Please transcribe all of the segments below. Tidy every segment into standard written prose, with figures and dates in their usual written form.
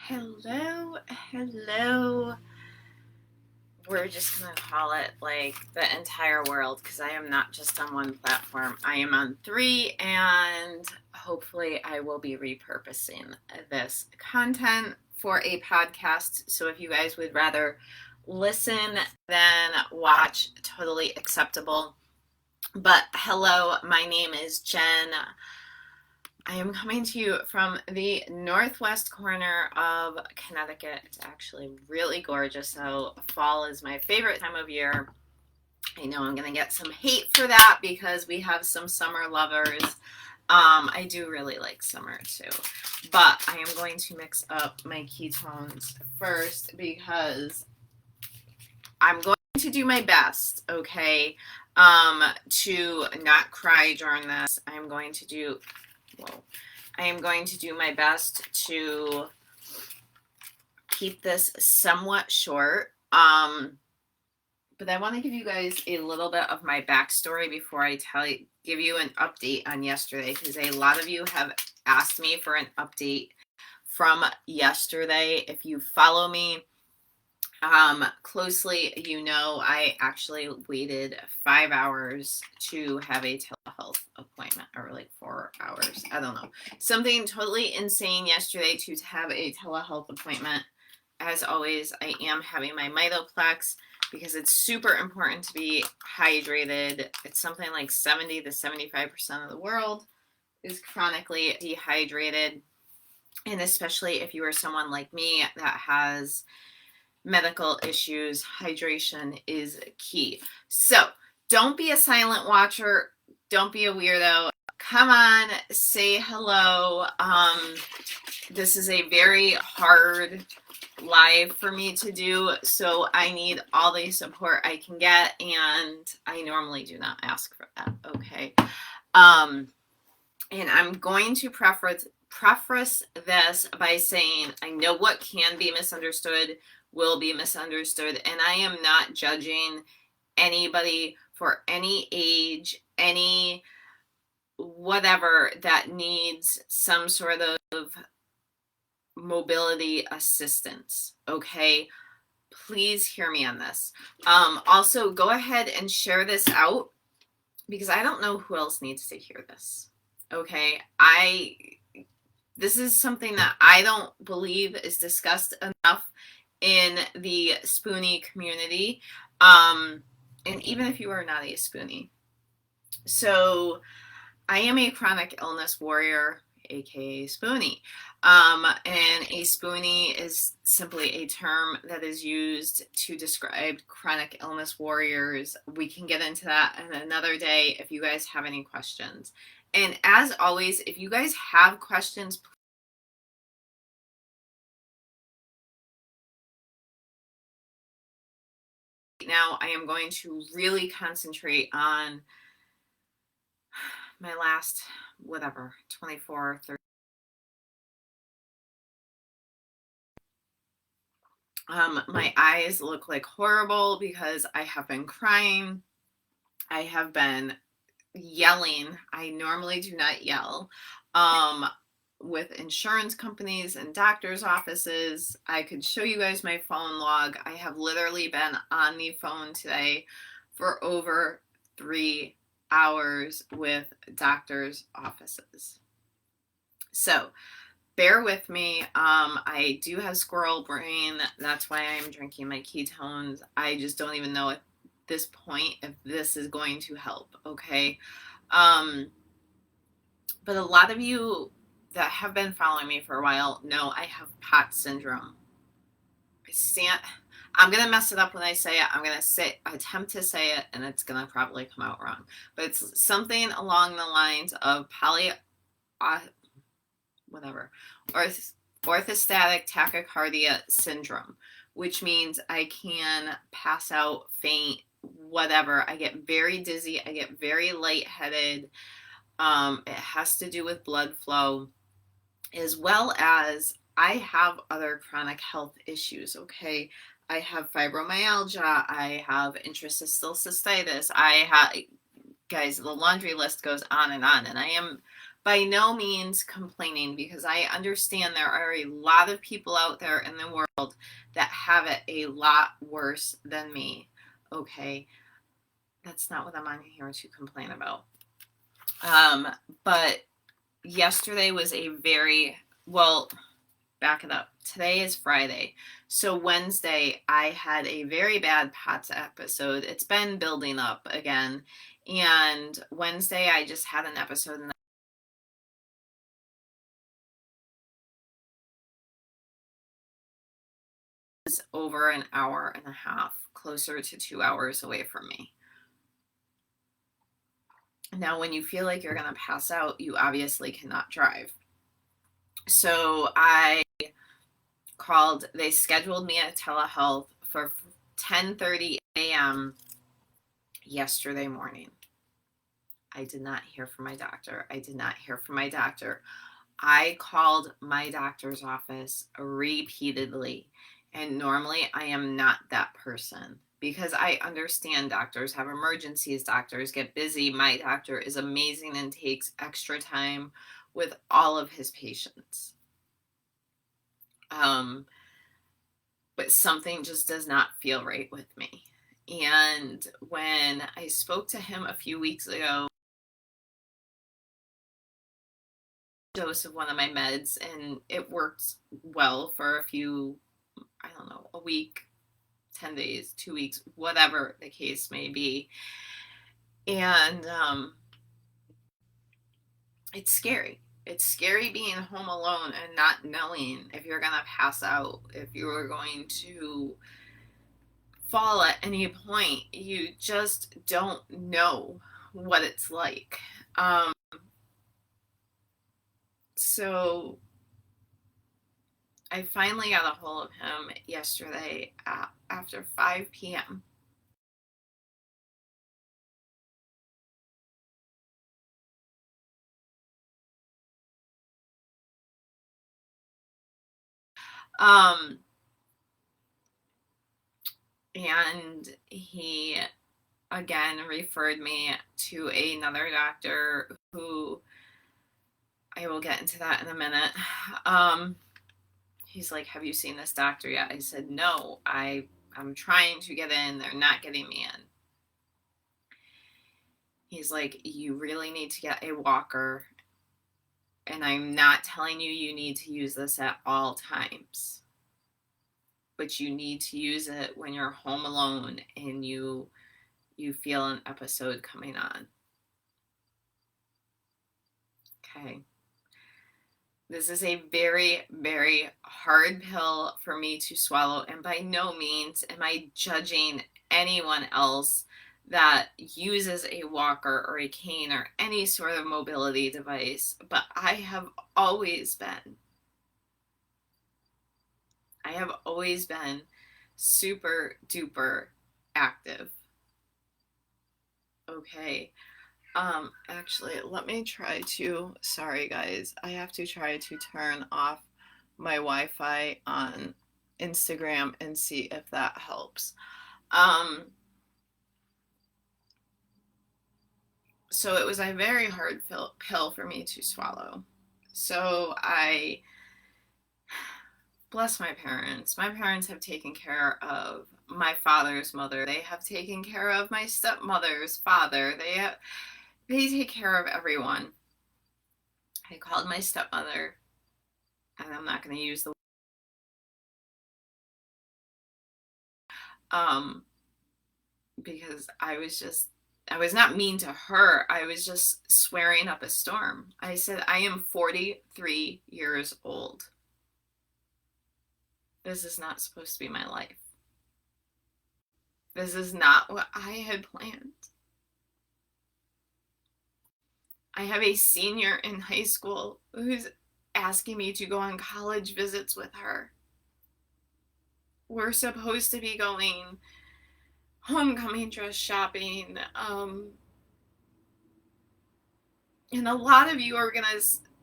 Hello. We're just going to call it like the entire world because I am not just on one platform. I am on three, and hopefully I will be repurposing this content for a podcast. So if you guys would rather listen than watch, totally acceptable. But hello, my name is Jen. I am coming to you from the northwest corner of Connecticut. It's actually really gorgeous. So fall is my favorite time of year. I know I'm going to get some hate for that because we have some summer lovers. I do really like summer too. But I am going to mix up my ketones first because I'm going to do my best, okay, to not cry during this. I am going to do my best to keep this somewhat short. But I want to give you guys a little bit of my backstory before I give you an update on yesterday, because a lot of you have asked me for an update from yesterday. If you follow me closely, you know I actually waited 5 hours to have a telehealth appointment, or like 4 hours. I don't know. Something totally insane yesterday to have a telehealth appointment. As always, I am having my Mitoplex because it's super important to be hydrated. It's something like 70 to 75% of the world is chronically dehydrated. And especially if you are someone like me that has medical issues, hydration is key. So don't be a silent watcher. Don't be a weirdo. Come on, say hello. This is a very hard live for me to do, so I need all the support I can get, and I normally do not ask for that, okay? And I'm going to preface this by saying I know what can be misunderstood will be misunderstood, and I am not judging anybody for any age, any whatever that needs some sort of mobility assistance, okay? Please hear me on this. Also, go ahead and share this out because I don't know who else needs to hear this, okay? This is something that I don't believe is discussed enough in the Spoonie community, and even if you are not a Spoonie. So I am a chronic illness warrior, aka Spoonie. And a Spoonie is simply a term that is used to describe chronic illness warriors. We can get into that in another day if you guys have any questions. And as always, if you guys have questions, now I am going to really concentrate on my last 24 30. My eyes look like horrible because I have been crying. I have been yelling. I normally do not yell. With insurance companies and doctors' offices. I could show you guys my phone log. I have literally been on the phone today for over 3 hours with doctors' offices. So bear with me. I do have squirrel brain. That's why I'm drinking my ketones. I just don't even know at this point if this is going to help, okay? But a lot of you that have been following me for a while know I have POTS syndrome. I'm going to mess it up when I say it. I'm going to attempt to say it, and it's going to probably come out wrong. But it's something along the lines of orthostatic tachycardia syndrome, which means I can pass out, faint, whatever. I get very dizzy. I get very lightheaded. It has to do with blood flow, as well as I have other chronic health issues, okay? I have fibromyalgia. I have interstitial cystitis. Guys, the laundry list goes on, and I am by no means complaining, because I understand there are a lot of people out there in the world that have it a lot worse than me. Okay, that's not what I'm on here to complain about. But yesterday was a very, well, back it up. Today is Friday. So Wednesday, I had a very bad POTS episode. It's been building up again. And Wednesday, I just had an episode, and was over an hour and a half, closer to 2 hours away from me. Now, when you feel like you're going to pass out, you obviously cannot drive. So I called, they scheduled me at telehealth for 10:30 a.m. yesterday morning. I did not hear from my doctor. I called my doctor's office repeatedly, and normally I am not that person, because I understand doctors have emergencies, doctors get busy. My doctor is amazing and takes extra time with all of his patients. But something just does not feel right with me. And when I spoke to him a few weeks ago, dose of one of my meds, and it worked well for a few, I don't know, a week, 10 days, 2 weeks, whatever the case may be. And it's scary. It's scary being home alone and not knowing if you're going to pass out, if you're going to fall at any point. You just don't know what it's like. So I finally got a hold of him yesterday after 5 p.m. And he again referred me to another doctor, who I will get into that in a minute. He's like, have you seen this doctor yet? I said, no, I'm trying to get in. They're not getting me in. He's like, you really need to get a walker. And I'm not telling you you need to use this at all times, but you need to use it when you're home alone and you feel an episode coming on. Okay. This is a very, very hard pill for me to swallow, and by no means am I judging anyone else that uses a walker or a cane or any sort of mobility device, but I have always been super duper active. Okay. Actually, let me try to, sorry guys, I have to try to turn off my Wi-Fi on Instagram and see if that helps. So it was a very hard pill for me to swallow. So I, bless my parents. My parents have taken care of my father's mother. They have taken care of my stepmother's father. They take care of everyone. I called my stepmother, and I'm not going to use the because I was not mean to her. I was just swearing up a storm. I said, I am 43 years old. This is not supposed to be my life. This is not what I had planned. I have a senior in high school who's asking me to go on college visits with her. We're supposed to be going homecoming dress shopping. And a lot of you are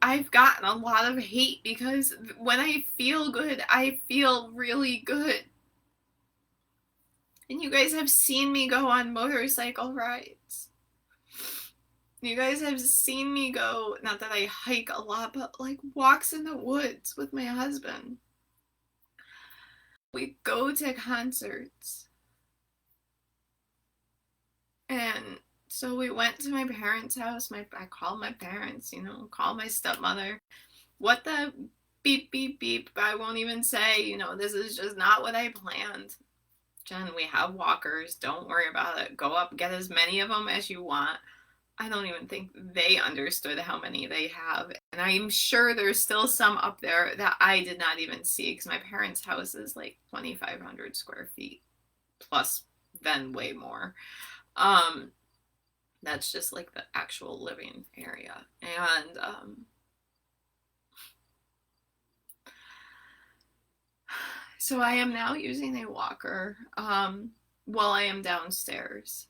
I've gotten a lot of hate because when I feel good, I feel really good. And you guys have seen me go on motorcycle rides. You guys have seen me go, not that I hike a lot, but like walks in the woods with my husband. We go to concerts. And so we went to my parents' house. I called my parents, called my stepmother. What the beep, beep, beep. I won't even say, this is just not what I planned. Jen, we have walkers. Don't worry about it. Go up, get as many of them as you want. I don't even think they understood how many they have. And I'm sure there's still some up there that I did not even see because my parents' house is like 2,500 square feet plus then way more. That's just like the actual living area. And so I am now using a walker while I am downstairs.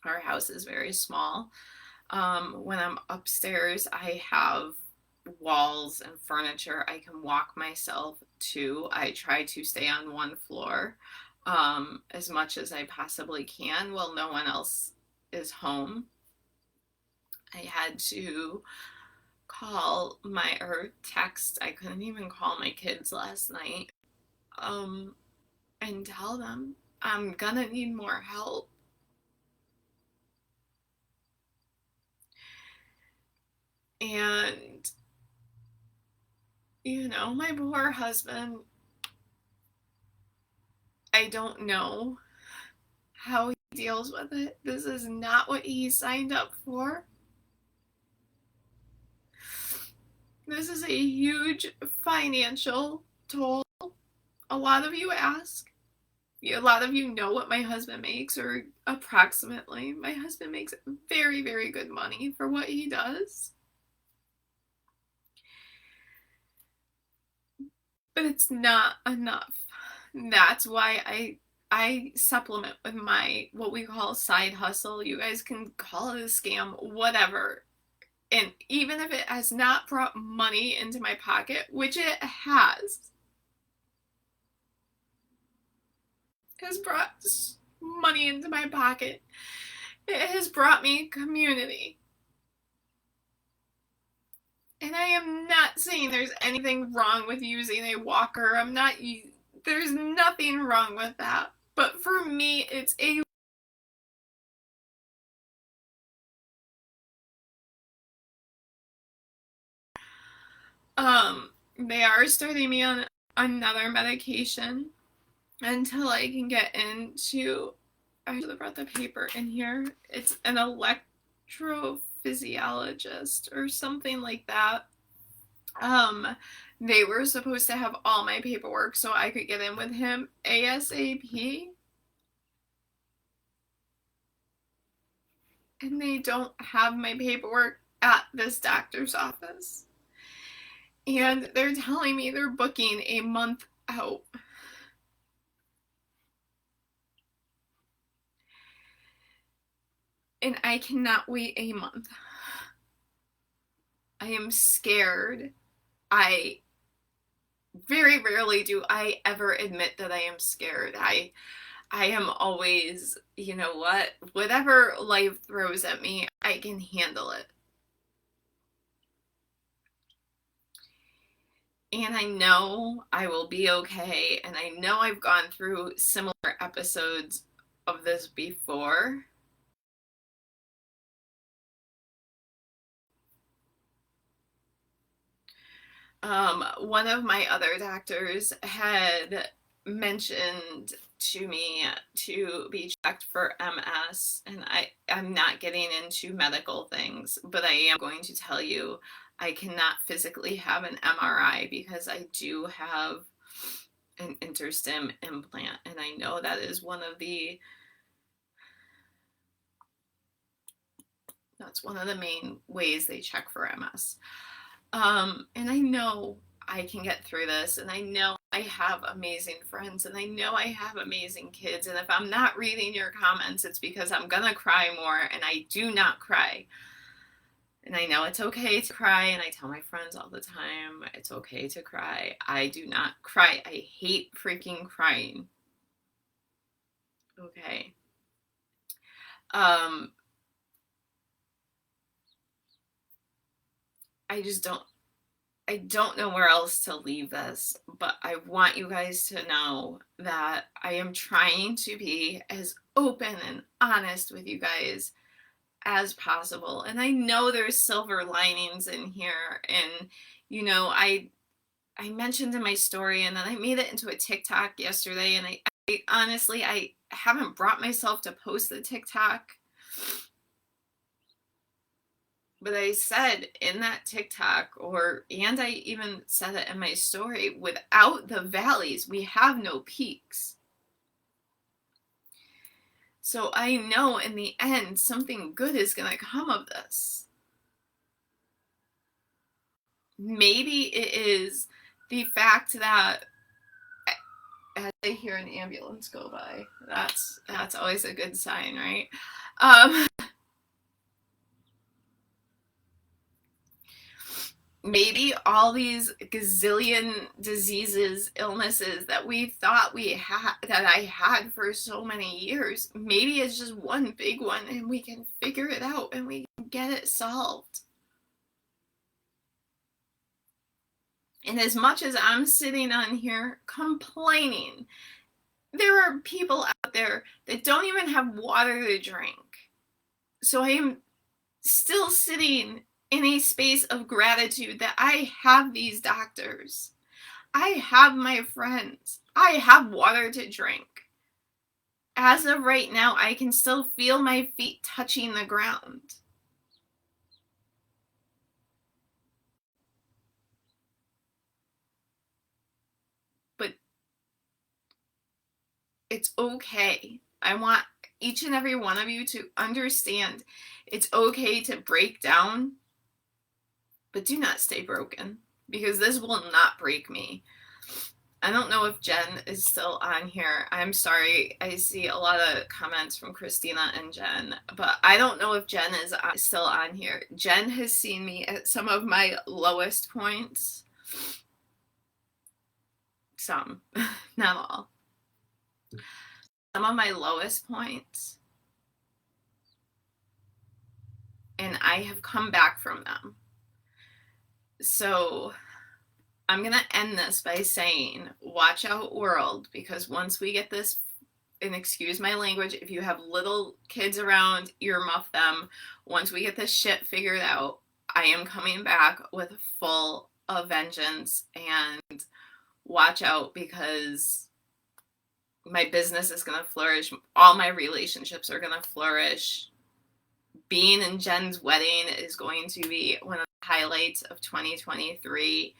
Our house is very small. When I'm upstairs, I have walls and furniture I can walk myself to. I try to stay on one floor as much as I possibly can while no one else is home. I had to call or text. I couldn't even call my kids last night and tell them I'm gonna need more help. And, my poor husband, I don't know how he deals with it. This is not what he signed up for. This is a huge financial toll. A lot of you ask. A lot of you know what my husband makes, or approximately. My husband makes very, very good money for what he does. But it's not enough. That's why I supplement with my what we call side hustle. You guys can call it a scam, whatever. And even if it has not brought money into my pocket, which it has brought money into my pocket. It has brought me community. And I am not saying there's anything wrong with using a walker. There's nothing wrong with that. But for me, it's they are starting me on another medication until I can get into, I should have brought the paper in here. It's an electrophysiologist or something like that. They were supposed to have all my paperwork so I could get in with him ASAP. And they don't have my paperwork at this doctor's office. And they're telling me they're booking a month out. And I cannot wait a month. I am scared. I very rarely do I ever admit that I am scared. I am always, whatever life throws at me, I can handle it. And I know I will be okay. And I know I've gone through similar episodes of this before. One of my other doctors had mentioned to me to be checked for MS, and I'm not getting into medical things, but I am going to tell you I cannot physically have an MRI because I do have an InterStim implant, and I know that is that's one of the main ways they check for MS. And I know I can get through this, and I know I have amazing friends, and I know I have amazing kids, and if I'm not reading your comments, it's because I'm gonna cry more, and I do not cry. And I know it's okay to cry, and I tell my friends all the time, it's okay to cry. I do not cry. I hate freaking crying. Okay. I just don't know where else to leave this, but I want you guys to know that I am trying to be as open and honest with you guys as possible. And I know there's silver linings in here. And, you know, I mentioned in my story, and then I made it into a TikTok yesterday, and I honestly, I haven't brought myself to post the TikTok. But I said in that TikTok, and I even said it in my story, without the valleys, we have no peaks. So I know in the end, something good is going to come of this. Maybe it is the fact that as I hear an ambulance go by, that's always a good sign, right? Maybe all these gazillion diseases, illnesses that we thought that I had for so many years, maybe it's just one big one and we can figure it out and we can get it solved. And as much as I'm sitting on here complaining, there are people out there that don't even have water to drink. So I am still sitting in a space of gratitude that I have these doctors. I have my friends. I have water to drink. As of right now, I can still feel my feet touching the ground. But it's okay. I want each and every one of you to understand it's okay to break down, but do not stay broken, because this will not break me. I don't know if Jen is still on here. I'm sorry. I see a lot of comments from Christina and Jen, but I don't know if Jen is still on here. Jen has seen me at some of my lowest points. Some, not all. Some of my lowest points. And I have come back from them. So I'm going to end this by saying, watch out, world, because once we get this, and excuse my language, if you have little kids around, earmuff them. Once we get this shit figured out, I am coming back with full of vengeance, and watch out, because my business is going to flourish. All my relationships are going to flourish. Being in Jen's wedding is going to be one of the highlights of 2023.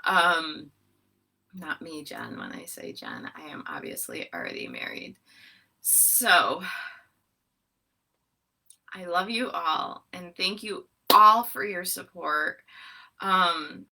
Not me, Jen. When I say Jen, I am obviously already married. So I love you all, and thank you all for your support.